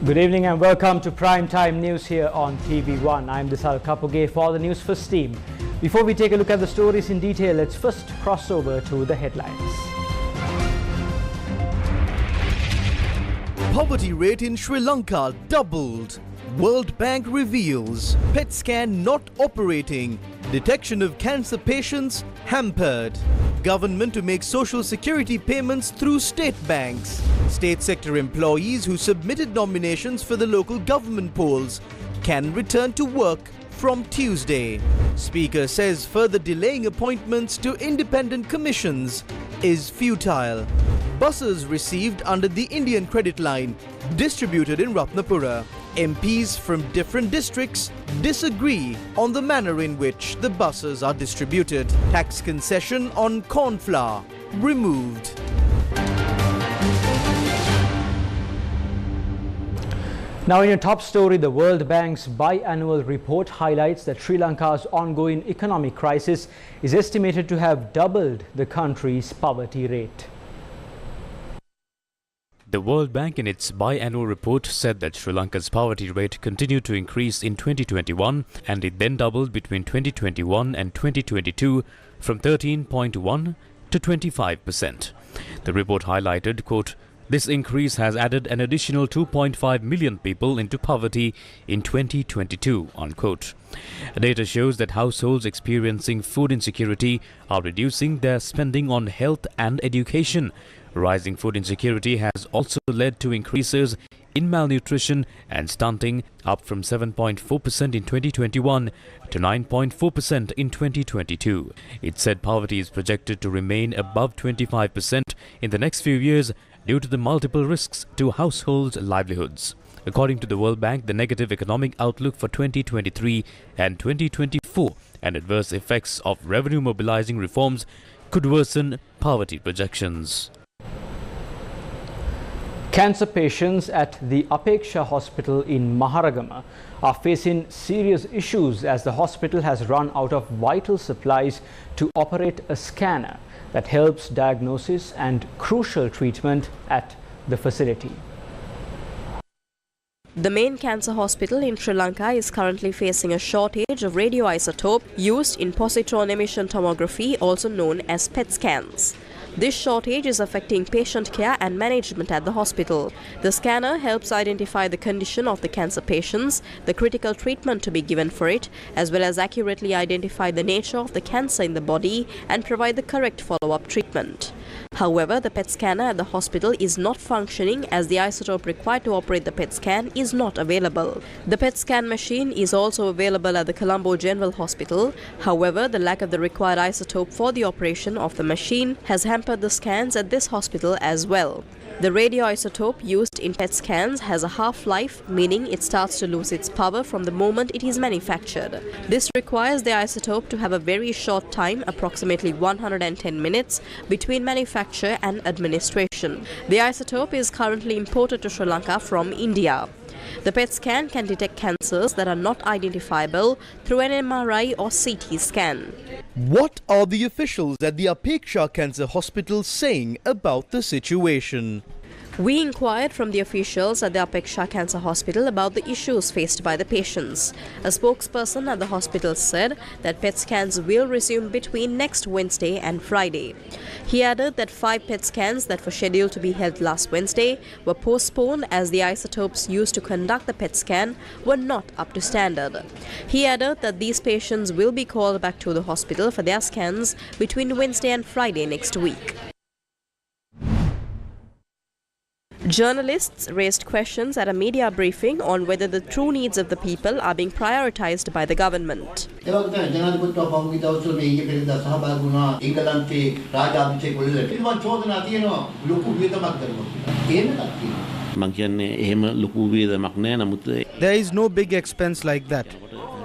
Good evening and welcome to Prime Time News here on TV1. I'm Srilankanbeauty for the News First team. Before we take a look at the stories in detail, let's first cross over to the headlines. Poverty rate in Sri Lanka doubled. World Bank reveals PET scan not operating. Detection of cancer patients hampered. Government to make social security payments through state banks. State sector employees who submitted nominations for the local government polls can return to work from Tuesday. Speaker says further delaying appointments to independent commissions is futile. Buses received under the Indian credit line distributed in Ratnapura. MPs from different districts disagree on the manner in which the buses are distributed. Tax concession on corn flour removed. Now in your top story, the World Bank's biannual report highlights that Sri Lanka's ongoing economic crisis is estimated to have doubled the country's poverty rate. The World Bank in its biannual report said that Sri Lanka's poverty rate continued to increase in 2021 and it then doubled between 2021 and 2022 from 13.1% to 25%. The report highlighted, quote, "This increase has added an additional 2.5 million people into poverty in 2022, unquote. Data shows that households experiencing food insecurity are reducing their spending on health and education. Rising food insecurity has also led to increases in malnutrition and stunting, up from 7.4% in 2021 to 9.4% in 2022. It said poverty is projected to remain above 25% in the next few years due to the multiple risks to households' livelihoods. According to the World Bank, the negative economic outlook for 2023 and 2024 and adverse effects of revenue mobilizing reforms could worsen poverty projections. Cancer patients at the Apeksha Hospital in Maharagama are facing serious issues as the hospital has run out of vital supplies to operate a scanner that helps diagnosis and crucial treatment at the facility. The main cancer hospital in Sri Lanka is currently facing a shortage of radioisotope used in positron emission tomography, also known as PET scans. This shortage is affecting patient care and management at the hospital. The scanner helps identify the condition of the cancer patients, the critical treatment to be given for it, as well as accurately identify the nature of the cancer in the body and provide the correct follow-up treatment. However, the PET scanner at the hospital is not functioning as the isotope required to operate the PET scan is not available. The PET scan machine is also available at the Colombo General Hospital. However, the lack of the required isotope for the operation of the machine has hampered the scans at this hospital as well. The radioisotope used in PET scans has a half-life, meaning it starts to lose its power from the moment it is manufactured. This requires the isotope to have a very short time, approximately 110 minutes, between manufacture and administration. The isotope is currently imported to Sri Lanka from India. The PET scan can detect cancers that are not identifiable through an MRI or CT scan. What are the officials at the Apeksha Cancer Hospital saying about the situation? We inquired from the officials at the Apeksha Cancer Hospital about the issues faced by the patients. A spokesperson at the hospital said that PET scans will resume between next Wednesday and Friday. He added that 5 PET scans that were scheduled to be held last Wednesday were postponed as the isotopes used to conduct the PET scan were not up to standard. He added that these patients will be called back to the hospital for their scans between Wednesday and Friday next week. Journalists raised questions at a media briefing on whether the true needs of the people are being prioritized by the government. There is no big expense like that.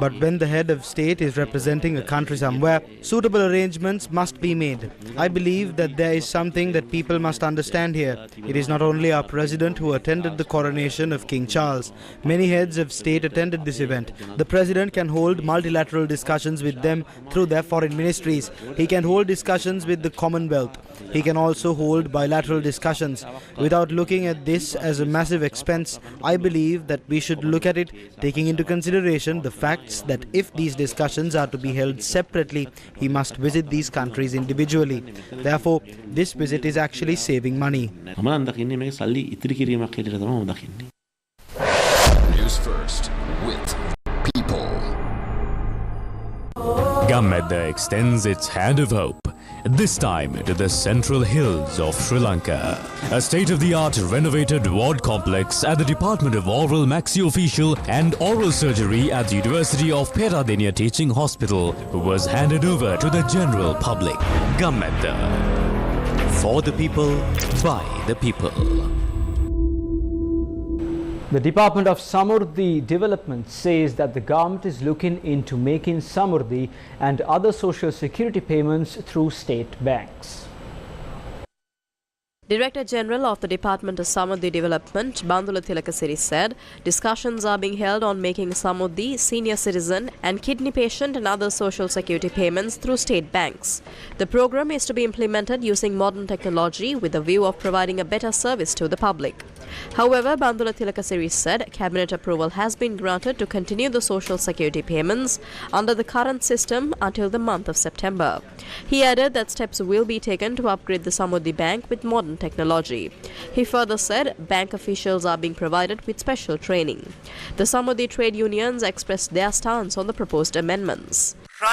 But when the head of state is representing a country somewhere, suitable arrangements must be made. I believe that there is something that people must understand here. It is not only our president who attended the coronation of King Charles. Many heads of state attended this event. The president can hold multilateral discussions with them through their foreign ministries. He can hold discussions with the Commonwealth. He can also hold bilateral discussions. Without looking at this as a massive expense, I believe that we should look at it taking into consideration the facts that if these discussions are to be held separately, he must visit these countries individually. Therefore, this visit is actually saving money. News first with people. Gammeda extends its hand of hope, this time to the central hills of Sri Lanka. A state-of-the-art renovated ward complex at the Department of Oral Maxillofacial and Oral Surgery at the University of Peradeniya Teaching Hospital was handed over to the general public. Gammeda. For the people, by the people. The Department of Samurdhi Development says that the government is looking into making Samurdhi and other social security payments through state banks. Director General of the Department of Samurdhi Development, Bandula Tilakasiri, said discussions are being held on making Samurdhi, senior citizen and kidney patient and other social security payments through state banks. The program is to be implemented using modern technology with a view of providing a better service to the public. However, Bandula Tilakasiri said cabinet approval has been granted to continue the social security payments under the current system until the month of September. He added that steps will be taken to upgrade the Samurdhi Bank with modern technology. He further said bank officials are being provided with special training. The Samurdhi trade unions expressed their stance on the proposed amendments. The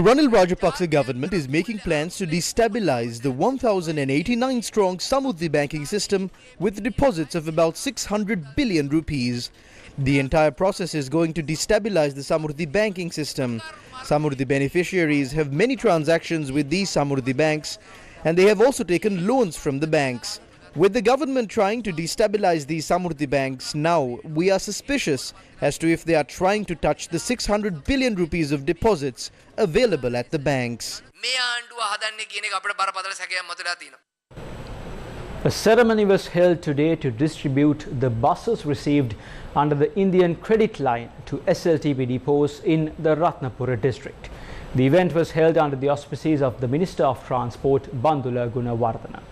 Ranil Rajapaksa government is making plans to destabilize the 1,089-strong Samurdhi banking system with deposits of about 600 billion rupees. The entire process is going to destabilize the Samurdhi banking system. Samurdhi beneficiaries have many transactions with these Samurdhi banks, and they have also taken loans from the banks. With the government trying to destabilize these Samurdhi banks, now we are suspicious as to if they are trying to touch the 600 billion rupees of deposits available at the banks. A ceremony was held today to distribute the buses received under the Indian credit line to SLTP depots in the Ratnapura district. The event was held under the auspices of the Minister of Transport, Bandula Gunawardana.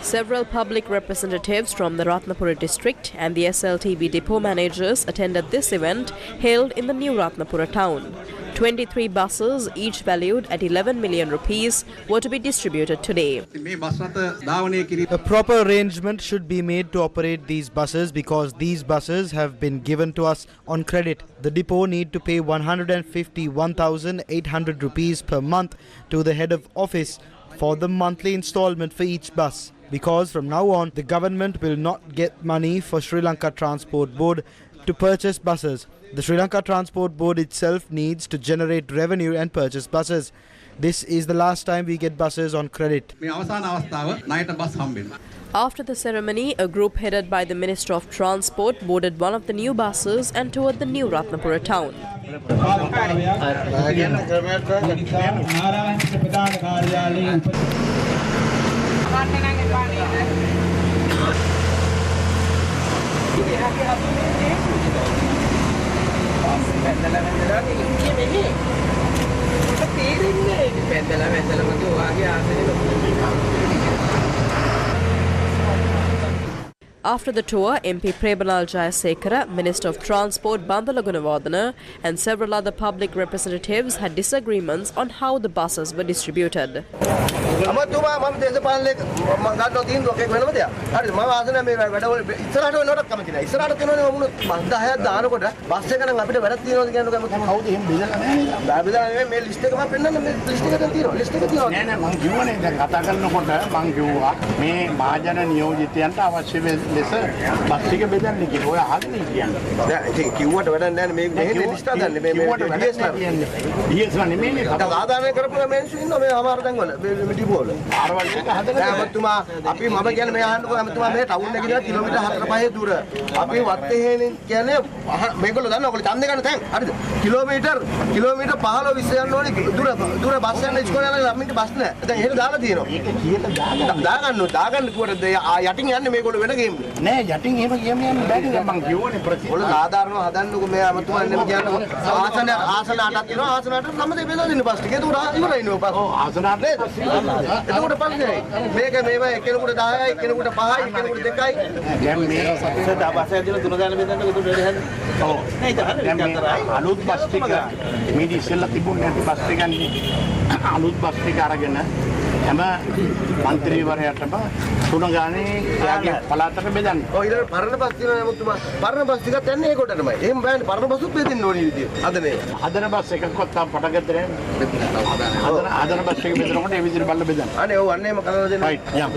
Several public representatives from the Ratnapura district and the SLTB depot managers attended this event held in the new Ratnapura town. 23 buses, each valued at 11 million rupees, were to be distributed today. A proper arrangement should be made to operate these buses because these buses have been given to us on credit. The depot need to pay 151,800 rupees per month to the head of office for the monthly installment for each bus. Because from now on, the government will not get money for Sri Lanka Transport Board to purchase buses. The Sri Lanka Transport Board itself needs to generate revenue and purchase buses. This is the last time we get buses on credit. After the ceremony, a group headed by the Minister of Transport boarded one of the new buses and toured the new Ratnapura town. After the tour, MP Prebanal Jayasekara, Minister of Transport Bandula Gunawardana and several other public representatives had disagreements on how the buses were distributed. ලෙස bus ටික බෙදන්නේ කියලා. ඔය අහගෙන කියන්නේ. දැන් ඉතින් කිව්වට වැඩක් නැහැ මේ මෙහෙ ලිස්ට් හදන්නේ මේ ඩීඑස්ලා නෙමෙයිනේ. සාධාරණය කරපු මිනිස්සු ඉන්නවා මේ අමාරු තැන් වල මේ ඩිපෝ වල. ආරවල් ටික හදලා දැන් අමතුමා අපි මම කියන්නේ මේ අහන්නකෝ අමතුමා මේ ටවුන් එකේ ඉඳලා කිලෝමීටර් 4-5 දුර. අපි වත්තේහෙනින් කියන්නේ මේගොල්ලෝ දන්නවා ඔයගොල්ලෝ ඡන්දේ ගන්න තැන්. හරිද? කිලෝමීටර් 15-20 යන්න ඕනේ දුර බස් යන ඉස්කෝලේ යන ළමින්ට බස් නැහැ. දැන් එහෙට දාලා තියෙනවා. ඒක කීයට දාගන්න කිව්වට යටින් යන්නේ මේගොල්ලෝ වෙන ගේම්. නෑ යටින් එහෙම ගේම් යන්න බෑ නේද මං කියවනේ ප්‍රතිශත. ඔල සාධාරණව හදන්නකෝ මේ අමතුමා එන්න කියන්නේ ආසන 8ක් තියෙනවා ආසන 8 සම්මතේ බෙදලා දෙන්න බස් ටික. ඒක උඩ ඉවරයි නේ බස්. ඔව් ආසන 8 නේද? එතකොට පස්සේ මේක මේවා එක්කෙනෙකුට 10යි එක්කෙනෙකුට 5යි එක්කෙනෙකුට 2යි. දැන් මේ සදා බස් ඇදලා තුන ගාන බෙදන්නකෝ දුර වැඩ හදන්න. ඔව්. දැන් මේ අලුත් බස් ටික මේ ඉස්සෙල්ලා තිබුණේ නැති බස් ටිකන්නේ අලුත් බස් ටික අරගෙන හැම മന്ത്രിවරයාටම තුන ගානේ එයාගේ පළාතට බෙදන්නේ. ඔය ඊළඟ පරණ බස් තියෙනවා නමුත් පරණ බස් ටිකත් යන්නේ ඒකොටමයි. එහෙම බෑනේ පරණ බස්ුත් බෙදෙන්න ඕනේ විදියට. අද මේ හදන බස් එකක්වත් තාම පටගත්තේ නැහැ. හදන බස් එක බෙදනකොට ඒ විදිහට බල්ල බෙදන්න. අනේ ඔව් අන්නේම කරලා දෙන්න. රයිට් යම්.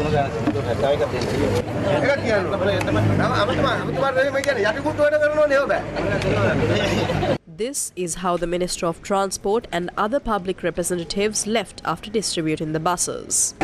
ඒක කියන්නේ අමතුමා මේ කියන්නේ යටිකුට්ට වැඩ කරනෝනේ ඒව බෑ. This is how the Minister of Transport and other public representatives left after distributing the buses.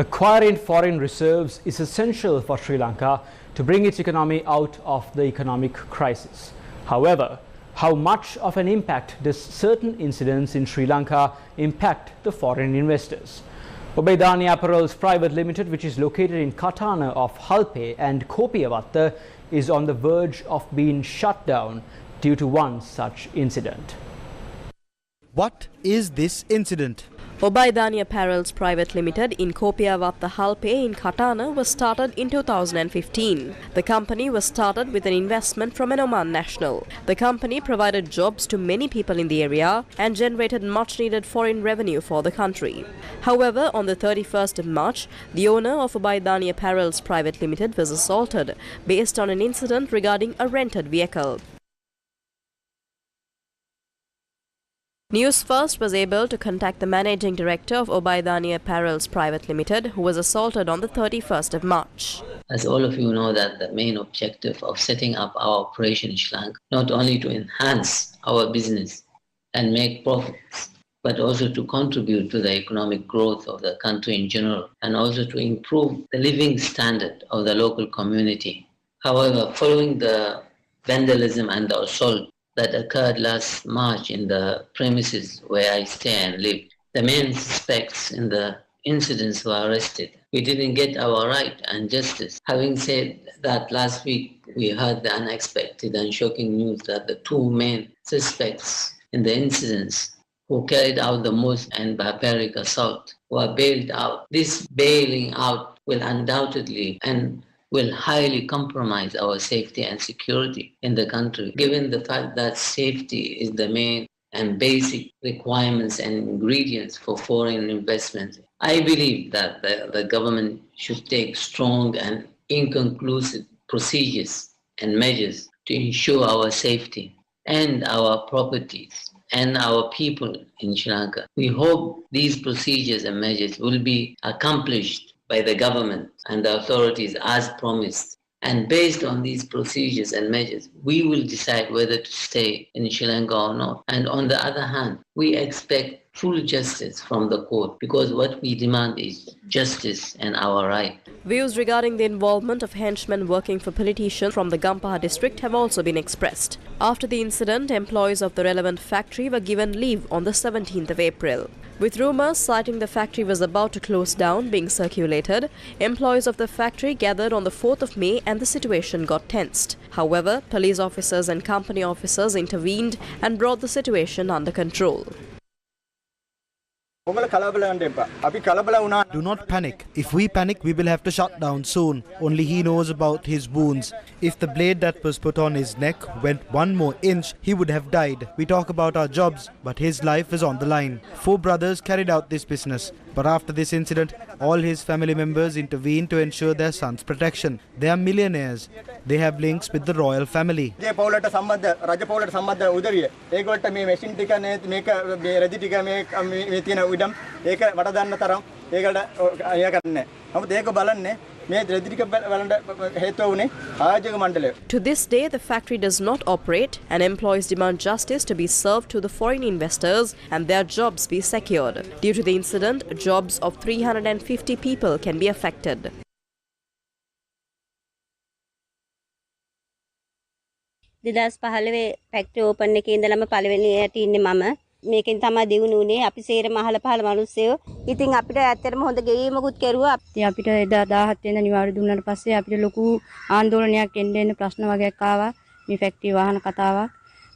Acquiring foreign reserves is essential for Sri Lanka to bring its economy out of the economic crisis. However, how much of an impact does certain incidents in Sri Lanka impact the foreign investors? Obaidani Apparels Private Limited, which is located in Katana of Halpe and Kopiyavatta, is on the verge of being shut down due to one such incident. What is this incident? Obaidani Apparels Private Limited in Kopiyavatta Halpe in Katana was started in 2015. The company was started with an investment from an Oman national. The company provided jobs to many people in the area and generated much needed foreign revenue for the country. However, on the 31st of March, the owner of Obaidani Apparels Private Limited was assaulted based on an incident regarding a rented vehicle. News First was able to contact the managing director of Obaidani Apparels Private Limited, who was assaulted on the 31st of March. As all of you know, that the main objective of setting up our operation in Sri Lanka, not only to enhance our business and make profits, but also to contribute to the economic growth of the country in general, and also to improve the living standard of the local community. However, following the vandalism and the assault that occurred last March in the premises where I stay and live, the main suspects in the incidents were arrested. We didn't get our right and justice. Having said that, last week we heard the unexpected and shocking news that the two main suspects in the incidents who carried out the most and barbaric assault were bailed out. This bailing out will undoubtedly and will highly compromise our safety and security in the country, given the fact that safety is the main and basic requirements and ingredients for foreign investment. I believe that the government should take strong and inconclusive procedures and measures to ensure our safety and our properties and our people in Sri Lanka. We hope these procedures and measures will be accomplished by the government and the authorities as promised. And based on these procedures and measures, we will decide whether to stay in Sri Lanka or not. And on the other hand, we expect full justice from the court, because what we demand is justice and our right. Views regarding the involvement of henchmen working for politicians from the Gampaha district have also been expressed. After the incident, employees of the relevant factory were given leave on the 17th of April. With rumours citing the factory was about to close down being circulated, employees of the factory gathered on the 4th of May and the situation got tensed. However, police officers and company officers intervened and brought the situation under control. Do not panic. If we panic, we will have to shut down soon. Only he knows about his wounds. If the blade that was put on his neck went one more inch, he would have died. We talk about our jobs, but his life is on the line. 4 brothers carried out this business. But after this incident, all his family members intervened to ensure their son's protection. They are millionaires. They have links with the royal family. To this day, the factory does not operate, and employees demand justice to be served to the foreign investors and their jobs be secured. Due to the incident, jobs of 350 people can be affected. factory open එකේ ඉඳලම පළවෙනියට ඉන්නේ මම. මේකෙන් තමයි දිනුනේ උනේ අපි සේරම අහල පහල මිනිස්සුયો. ඉතින් අපිට ඇත්තටම හොඳ ගෙවීමකුත් කරුවා. ඉතින් අපිට එදා 17 වෙනිදා නිවාඩු දුන්නාට පස්සේ අපිට ලොකු ආందోලනයක් එන්න ප්‍රශ්න වගේක් ආවා. මේ ෆැක්ටරි වාහන කතාවක්.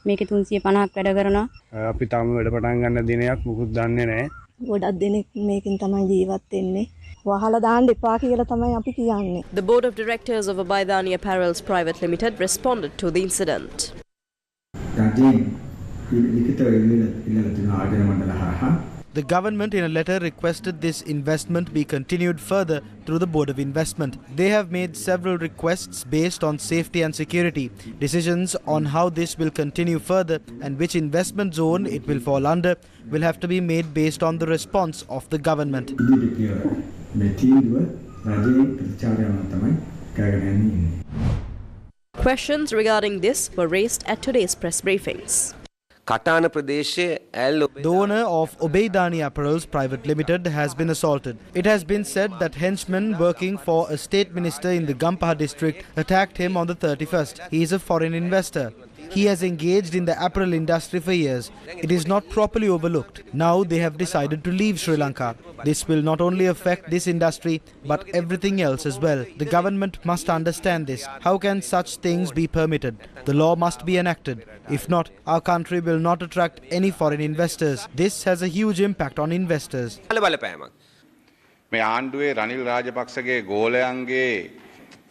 මේකේ 350ක් වැඩ කරනවා. අපි තාම වැඩ පටන් ගන්න දිනයක් මුකුත් දන්නේ නැහැ. ගොඩක් දෙනෙක් මේකෙන් තමයි ජීවත් වෙන්නේ. වහලා දාන්න එපා කියලා තමයි අපි කියන්නේ. The board of directors of Abaidani Apparels Private Limited responded to the incident. The government in a letter requested this investment be continued further through the Board of Investment. They have made several requests based on safety and security. Decisions on how this will continue further and which investment zone it will fall under will have to be made based on the response of the government. Questions regarding this were raised at today's press briefings. The owner of Abaidani Apparels Private Limited has been assaulted. It has been said that henchmen working for a state minister in the Gampaha district attacked him on the 31st. He is a foreign investor. He has engaged in the apparel industry for years. It is not properly overlooked. Now they have decided to leave Sri Lanka. This will not only affect this industry but everything else as well. The government must understand this. How can such things be permitted? The law must be enacted. If not, our country will not attract any foreign investors. This has a huge impact on investors. මේ ආණ්ඩුවේ රනිල් රාජපක්ෂගේ ගෝලයන්ගේ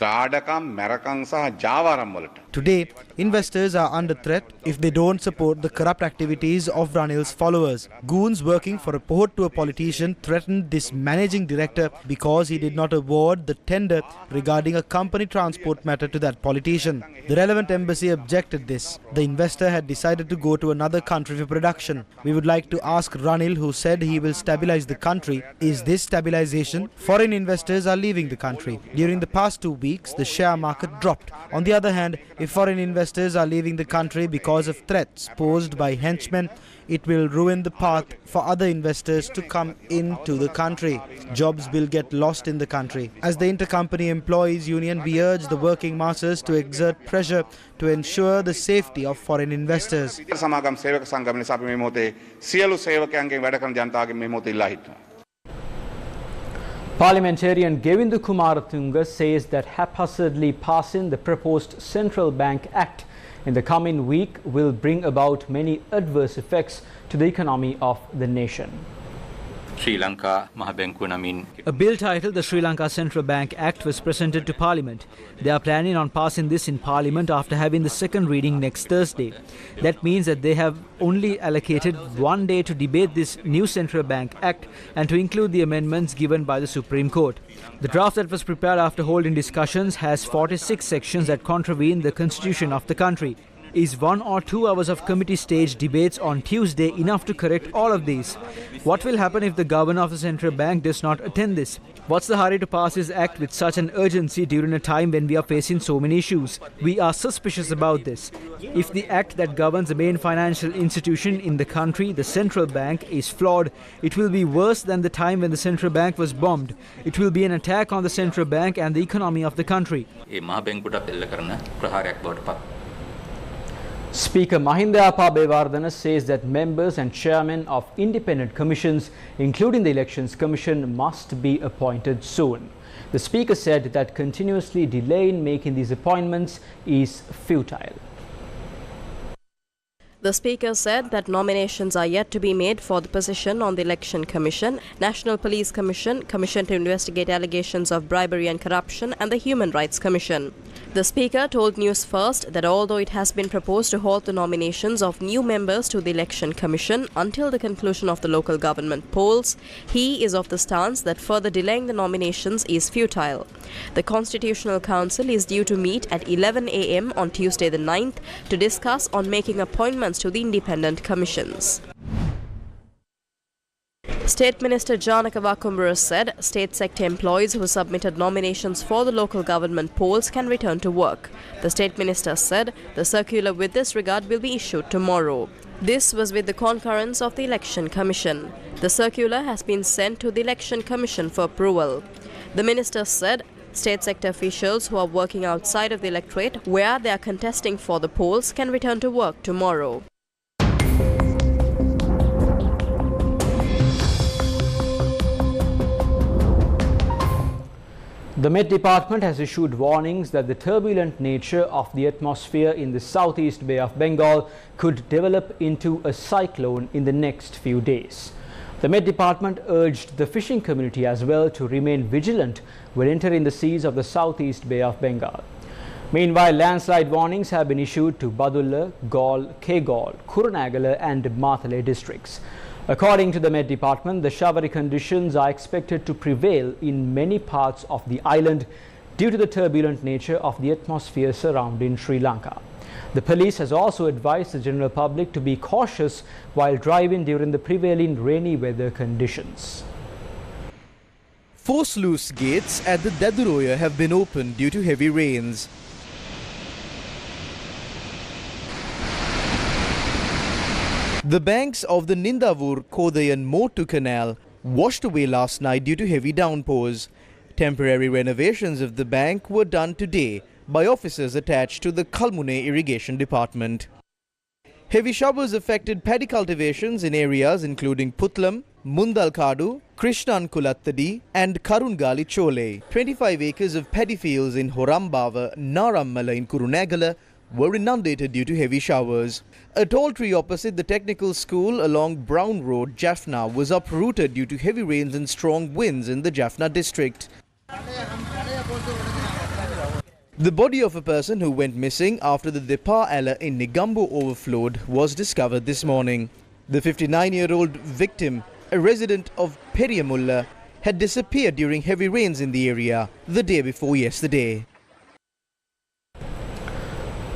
තාඩකම් මැරකම් සහ ජාවාරම් වලට Today, investors are under threat if they don't support the corrupt activities of Ranil's followers. Goons working for a port to a politician threatened this managing director because he did not award the tender regarding a company transport matter to that politician. The relevant embassy objected this. The investor had decided to go to another country for production. We would like to ask Ranil, who said he will stabilize the country, is this stabilization? Foreign investors are leaving the country. During the past 2 weeks, the share market dropped. On the other hand, if foreign investors are leaving the country because of threats posed by henchmen, it will ruin the path for other investors to come into the country. Jobs will get lost in the country. As the Intercompany Employees Union, we urge the working masses to exert pressure to ensure the safety of foreign investors. සමාගම් සේවක සංගම නිසා අපි මේ මොහොතේ සියලු සේවකයන්ගෙන් වැඩ කරන ජනතාවගෙන් මේ මොහොතේ ඉල්ලා හිටිනවා. Parliamentarian Govinda Kumaratunga says that haphazardly passing the proposed Central Bank Act in the coming week will bring about many adverse effects to the economy of the nation. A bill titled the Sri Lanka Central Bank Act was presented to Parliament. They are planning on passing this in Parliament after having the second reading next Thursday. That means that they have only allocated 1 day to debate this new Central Bank Act and to include the amendments given by the Supreme Court. The draft that was prepared after holding discussions has 46 sections that contravene the constitution of the country. Is 1 or 2 hours of committee stage debates on Tuesday enough to correct all of these? What will happen if the governor of the central bank does not attend this? What's the hurry to pass this act with such an urgency during a time when we are facing so many issues? We are suspicious about this. If the act that governs the main financial institution in the country, the central bank, is flawed, it will be worse than the time when the central bank was bombed. It will be an attack on the central bank and the economy of the country. Speaker Mahinda Abewardena says that members and chairmen of independent commissions, including the Elections Commission, must be appointed soon. The Speaker said that continuously delaying making these appointments is futile. The Speaker said that nominations are yet to be made for the position on the Election Commission, National Police Commission, Commission to investigate allegations of bribery and corruption, and the Human Rights Commission. The Speaker told News First that although it has been proposed to halt the nominations of new members to the Election Commission until the conclusion of the local government polls, he is of the stance that further delaying the nominations is futile. The Constitutional Council is due to meet at 11 a.m. on Tuesday the 9th to discuss on making appointments to the independent commissions. State Minister Janaka Vakumbara said state sector employees who submitted nominations for the local government polls can return to work. The State Minister said the circular with this regard will be issued tomorrow. This was with the concurrence of the Election Commission. The circular has been sent to the Election Commission for approval. The Minister said state sector officials who are working outside of the electorate where they are contesting for the polls can return to work tomorrow. The Met Department has issued warnings that the turbulent nature of the atmosphere in the southeast Bay of Bengal could develop into a cyclone in the next few days. The Met Department urged the fishing community as well to remain vigilant when entering the seas of the southeast Bay of Bengal. Meanwhile, landslide warnings have been issued to Badulla, Gaul, Kegaul, Kurunagala and Mathale districts. According to the Met Department, the showery conditions are expected to prevail in many parts of the island due to the turbulent nature of the atmosphere surrounding Sri Lanka. The police has also advised the general public to be cautious while driving during the prevailing rainy weather conditions. 4 sluice gates at the Daduroya have been opened due to heavy rains. The banks of the Nindavur Kodayan Motu Canal washed away last night due to heavy downpours. Temporary renovations of the bank were done today by officers attached to the Kalmune Irrigation Department. Heavy showers affected paddy cultivations in areas including Putlam, Mundalkadu, Krishnankulatadi and Karungali Chole. 25 acres of paddy fields in Horambava, Narammala in Kurunagala were inundated due to heavy showers. A tall tree opposite the technical school along Brown Road, Jaffna, was uprooted due to heavy rains and strong winds in the Jaffna district. The body of a person who went missing after the Depa Ala in Nigambo overflowed was discovered this morning. The 59-year-old victim, a resident of Periamulla, had disappeared during heavy rains in the area the day before yesterday.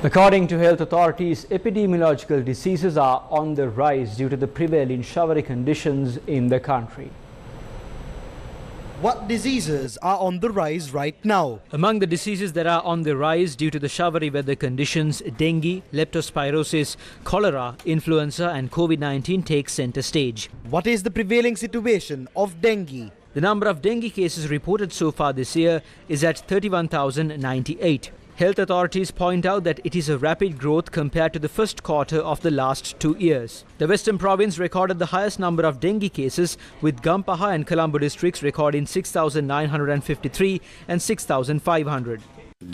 According to health authorities, epidemiological diseases are on the rise due to the prevailing showery conditions in the country. What diseases are on the rise right now? Among the diseases that are on the rise due to the showery weather conditions, dengue, leptospirosis, cholera, influenza and COVID-19 take center stage. What is the prevailing situation of dengue? The number of dengue cases reported so far this year is at 31,098. Health authorities point out that it is a rapid growth compared to the first quarter of the last 2 years. The Western Province recorded the highest number of dengue cases, with Gampaha and Colombo districts recording 6,953 and 6,500. On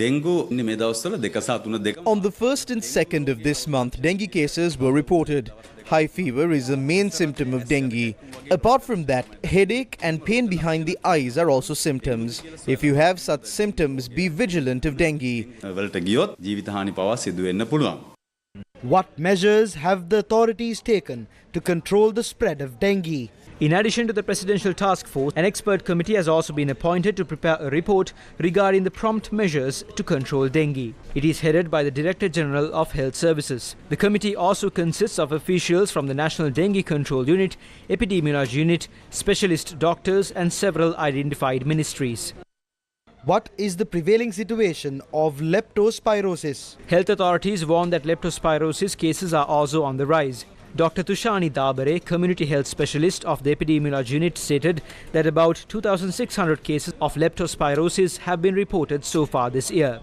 the 1st and 2nd of this month, dengue cases were reported. High fever is a main symptom of dengue. Apart from that, headache and pain behind the eyes are also symptoms. If you have such symptoms, be vigilant of dengue. What measures have the authorities taken to control the spread of dengue? In addition to the Presidential Task Force, an expert committee has also been appointed to prepare a report regarding the prompt measures to control dengue. It is headed by the Director General of Health Services. The committee also consists of officials from the National Dengue Control Unit, Epidemiology Unit, specialist doctors and several identified ministries. What is the prevailing situation of leptospirosis? Health authorities warn that leptospirosis cases are also on the rise. Dr. Tushani Dabare, community health specialist of the epidemiology unit, stated that about 2,600 cases of leptospirosis have been reported so far this year.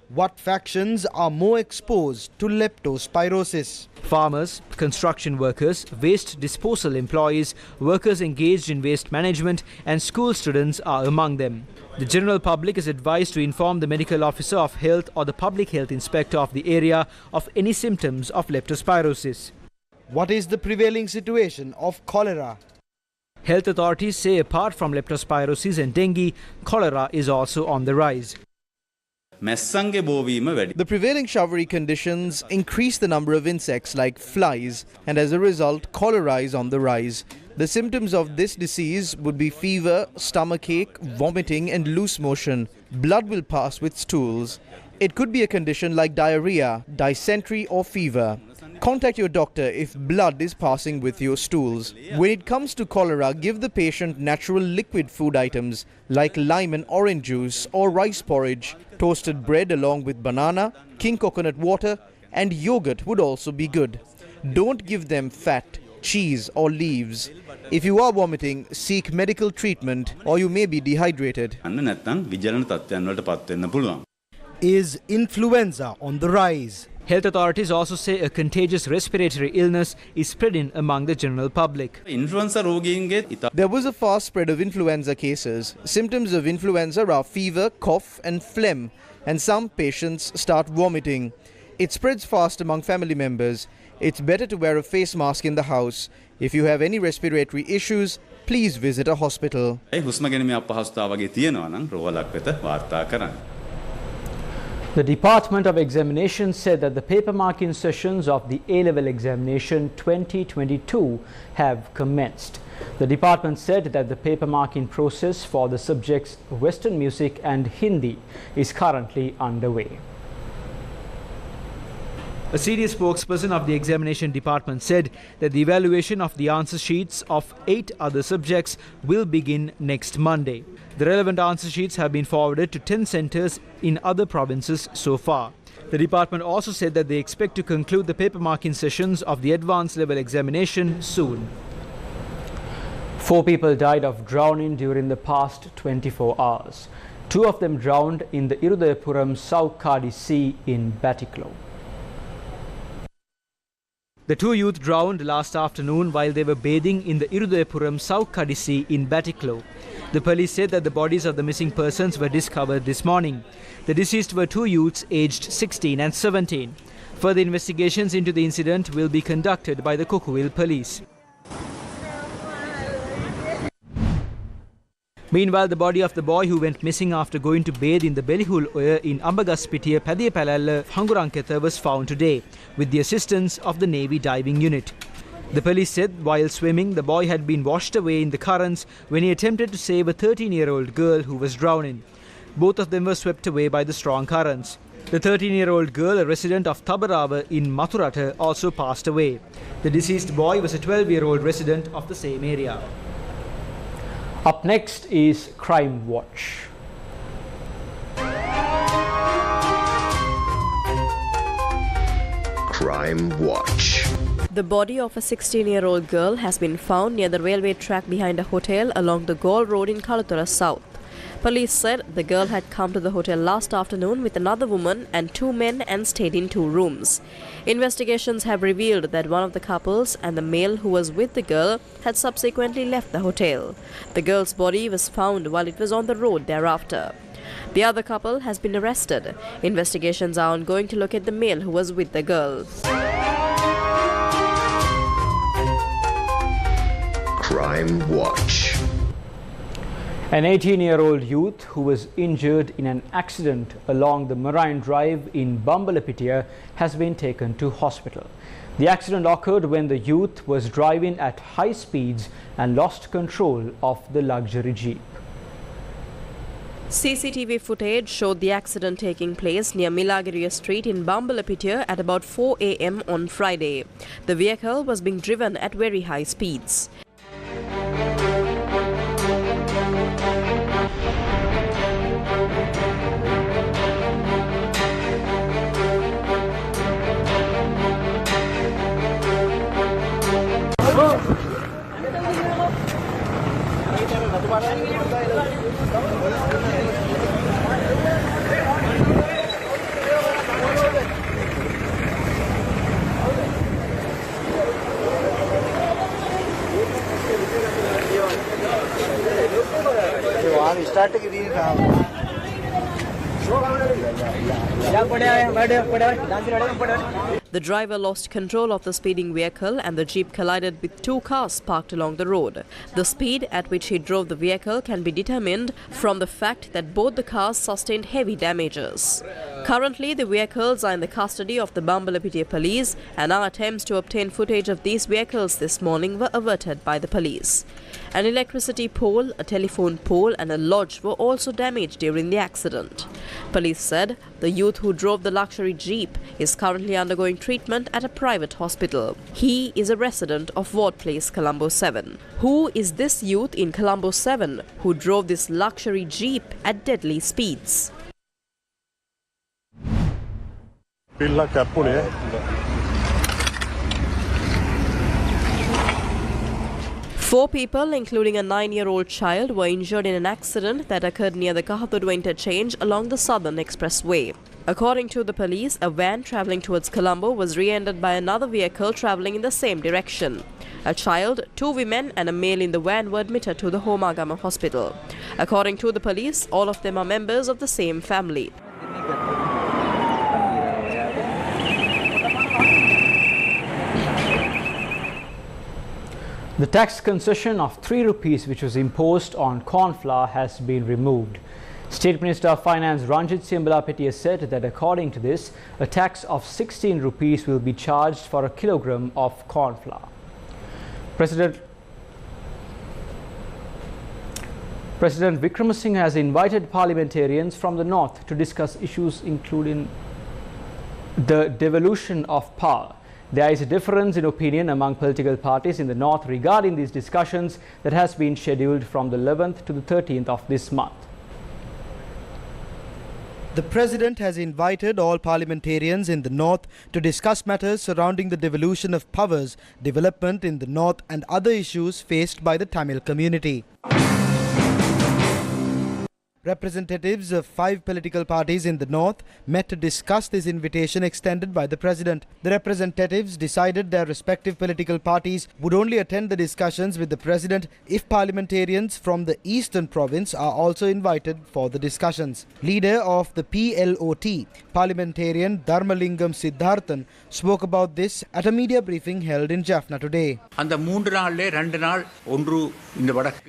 What factions are more exposed to leptospirosis? Farmers, construction workers, waste disposal employees, workers engaged in waste management and school students are among them. The general public is advised to inform the medical officer of health or the public health inspector of the area of any symptoms of leptospirosis. What is the prevailing situation of cholera? Health authorities say apart from leptospirosis and dengue, cholera is also on the rise. The prevailing showery conditions increase the number of insects like flies, and as a result, cholera is on the rise. The symptoms of this disease would be fever, stomachache, vomiting and loose motion. Blood will pass with stools. It could be a condition like diarrhea, dysentery or fever. Contact your doctor if blood is passing with your stools. When it comes to cholera, give the patient natural liquid food items like lime and orange juice or rice porridge. Toasted bread along with banana, king coconut water and yogurt would also be good. Don't give them fat, cheese or leaves. If you are vomiting, seek medical treatment or you may be dehydrated. Is influenza on the rise? Health authorities also say a contagious respiratory illness is spreading among the general public. There was a fast spread of influenza cases. Symptoms of influenza are fever, cough and phlegm, and some patients start vomiting. It spreads fast among family members. It's better to wear a face mask in the house. If you have any respiratory issues, please visit a hospital. The Department of Examinations said that the paper marking sessions of the A-level examination 2022 have commenced. The department said that the paper marking process for the subjects Western music and Hindi is currently underway. A senior spokesperson of the examination department said that the evaluation of the answer sheets of 8 other subjects will begin next Monday. The relevant answer sheets have been forwarded to 10 centres in other provinces so far. The department also said that they expect to conclude the paper marking sessions of the advanced level examination soon. 4 people died of drowning during the past 24 hours. 2 of them drowned in the Irudayapuram South Kadi Sea in Batticaloa. The 2 youth drowned last afternoon while they were bathing in the Irudayapuram South Kadi Sea in Batticaloa. The police said that the bodies of the missing persons were discovered this morning. The deceased were 2 youths aged 16 and 17. Further investigations into the incident will be conducted by the Kokuvil police. Meanwhile, the body of the boy who went missing after going to bathe in the Belihul Oya in Ambagaspitiya Padiyapalalla Hanguranketha was found today with the assistance of the Navy diving unit. The police said while swimming, the boy had been washed away in the currents when he attempted to save a 13-year-old girl who was drowning. Both of them were swept away by the strong currents. The 13-year-old girl, a resident of Tabarava in Mathurata, also passed away. The deceased boy was a 12-year-old resident of the same area. Up next is Crime Watch. Crime Watch. The body of a 16-year-old girl has been found near the railway track behind a hotel along the Gaul Road in Kalatura South. Police said the girl had come to the hotel last afternoon with another woman and 2 men and stayed in 2 rooms. Investigations have revealed that one of the couples and the male who was with the girl had subsequently left the hotel. The girl's body was found while it was on the road thereafter. The other couple has been arrested. Investigations are ongoing to locate the male who was with the girl. Crime Watch. An 18-year-old youth who was injured in an accident along the Marine Drive in Bambalapitiya has been taken to hospital. The accident occurred when the youth was driving at high speeds and lost control of the luxury jeep. CCTV footage showed the accident taking place near Milagiriya Street in Bambalapitiya at about 4 a.m. on Friday. The vehicle was being driven at very high speeds. The driver lost control of the speeding vehicle and the jeep collided with two cars parked along the road. The speed at which he drove the vehicle can be determined from the fact that both the cars sustained heavy damages. Currently, the vehicles are in the custody of the Bulletin police, and our attempts to obtain footage of these vehicles this morning were averted by the police. An electricity pole, a telephone pole and a lodge were also damaged during the accident. Police said the youth who drove the luxury jeep is currently undergoing treatment at a private hospital. He is a resident of Ward Place, Colombo 7. Who is this youth in Colombo 7 who drove this luxury jeep at deadly speeds? Four people, including a 9-year-old child, were injured in an accident that occurred near the Kahadurwa interchange along the Southern Expressway. According to the police, a van travelling towards Colombo was rear-ended by another vehicle travelling in the same direction. A child, 2 women and a male in the van were admitted to the Homagama hospital. According to the police, all of them are members of the same family. The tax concession of 3 rupees which was imposed on corn flour has been removed. State Minister of Finance Ranjit Siambalapeti said that according to this, a tax of 16 rupees will be charged for a kilogram of corn flour. President Wickremesinghe has invited parliamentarians from the north to discuss issues including the devolution of power. There is a difference in opinion among political parties in the north regarding these discussions that has been scheduled from the 11th to the 13th of this month. The President has invited all parliamentarians in the north to discuss matters surrounding the devolution of powers, development in the north and other issues faced by the Tamil community. Representatives of 5 political parties in the north met to discuss this invitation extended by the President. The representatives decided their respective political parties would only attend the discussions with the President if parliamentarians from the eastern province are also invited for the discussions. Leader of the PLOT, parliamentarian Dharmalingam Siddharthan, spoke about this at a media briefing held in Jaffna today.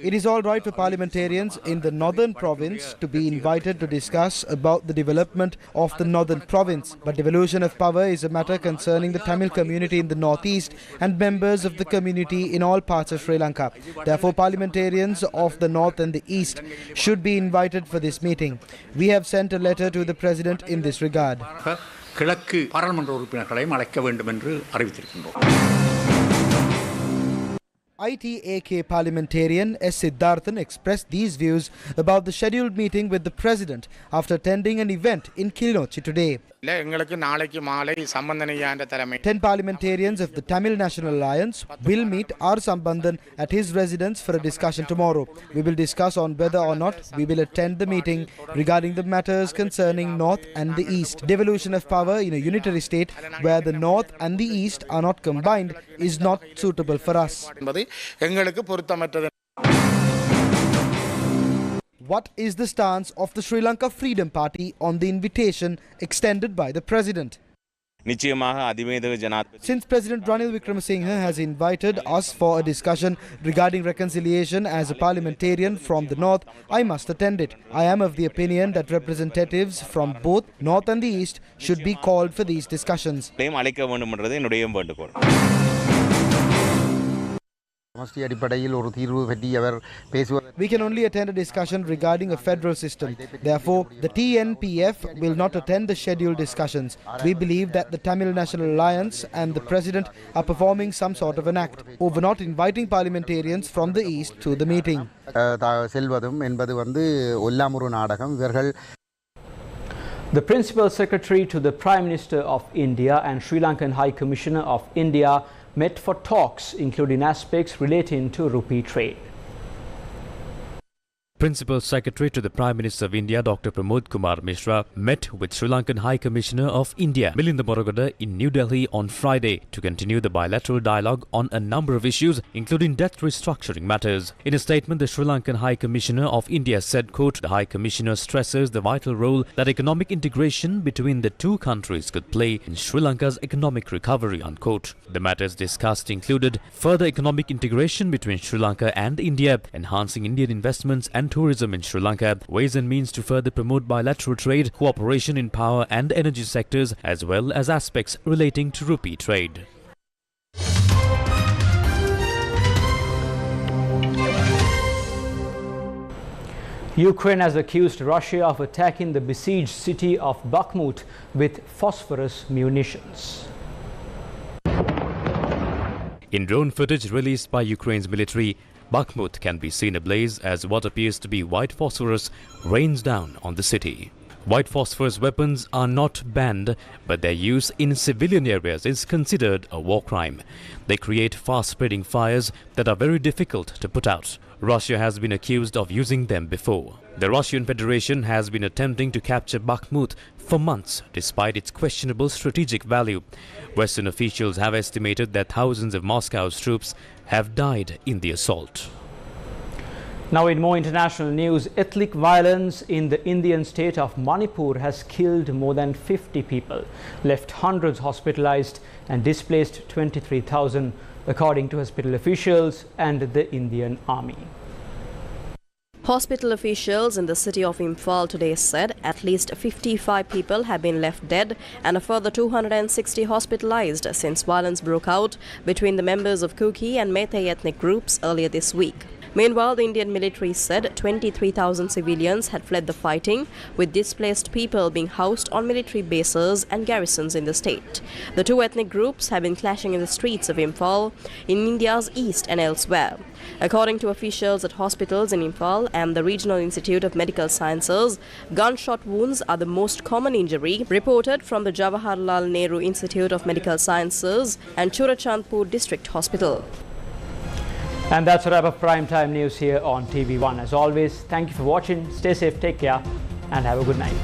It is all right for parliamentarians in the northern province to be invited to discuss about the development of the northern province. But devolution of power is a matter concerning the Tamil community in the northeast and members of the community in all parts of Sri Lanka. Therefore, parliamentarians of the north and the east should be invited for this meeting. We have sent a letter to the President in this regard. ITAK parliamentarian S. Siddharthan expressed these views about the scheduled meeting with the President after attending an event in Kilinochchi today. 10 parliamentarians of the Tamil National Alliance will meet R. Sambandhan at his residence for a discussion tomorrow. We will discuss on whether or not we will attend the meeting regarding the matters concerning North and the East. Devolution of power in a unitary state where the North and the East are not combined is not suitable for us. What is the stance of the Sri Lanka Freedom Party on the invitation extended by the President? Since President Ranil Wickremesinghe has invited us for a discussion regarding reconciliation as a parliamentarian from the North, I must attend it. I am of the opinion that representatives from both North and the East should be called for these discussions. We can only attend a discussion regarding a federal system. Therefore, the TNPF will not attend the scheduled discussions. We believe that the Tamil National Alliance and the President are performing some sort of an act over not inviting parliamentarians from the East to the meeting. The Principal Secretary to the Prime Minister of India and Sri Lankan High Commissioner of India met for talks including aspects relating to rupee trade. Principal Secretary to the Prime Minister of India, Dr. Pramod Kumar Mishra, met with Sri Lankan High Commissioner of India, Milinda Moragada, in New Delhi on Friday to continue the bilateral dialogue on a number of issues, including debt restructuring matters. In a statement, the Sri Lankan High Commissioner of India said, quote, "The High Commissioner stresses the vital role that economic integration between the two countries could play in Sri Lanka's economic recovery," unquote. The matters discussed included further economic integration between Sri Lanka and India, enhancing Indian investments and tourism in Sri Lanka, ways and means to further promote bilateral trade, cooperation in power and energy sectors, as well as aspects relating to rupee trade. Ukraine has accused Russia of attacking the besieged city of Bakhmut with phosphorus munitions. In drone footage released by Ukraine's military, Bakhmut can be seen ablaze as what appears to be white phosphorus rains down on the city. White phosphorus weapons are not banned, but their use in civilian areas is considered a war crime. They create fast-spreading fires that are very difficult to put out. Russia has been accused of using them before. The Russian Federation has been attempting to capture Bakhmut for months, despite its questionable strategic value. Western officials have estimated that thousands of Moscow's troops have died in the assault. Now in more international news, ethnic violence in the Indian state of Manipur has killed more than 50 people, left hundreds hospitalized and displaced 23,000, according to hospital officials and the Indian Army. Hospital officials in the city of Imphal today said at least 55 people have been left dead and a further 260 hospitalized since violence broke out between the members of Kuki and Meitei ethnic groups earlier this week. Meanwhile, the Indian military said 23,000 civilians had fled the fighting, with displaced people being housed on military bases and garrisons in the state. The two ethnic groups have been clashing in the streets of Imphal, in India's east and elsewhere. According to officials at hospitals in Imphal and the Regional Institute of Medical Sciences, gunshot wounds are the most common injury reported from the Jawaharlal Nehru Institute of Medical Sciences and Churachandpur District Hospital. And that's a wrap of Primetime News here on TV1. As always, thank you for watching. Stay safe, take care, and have a good night.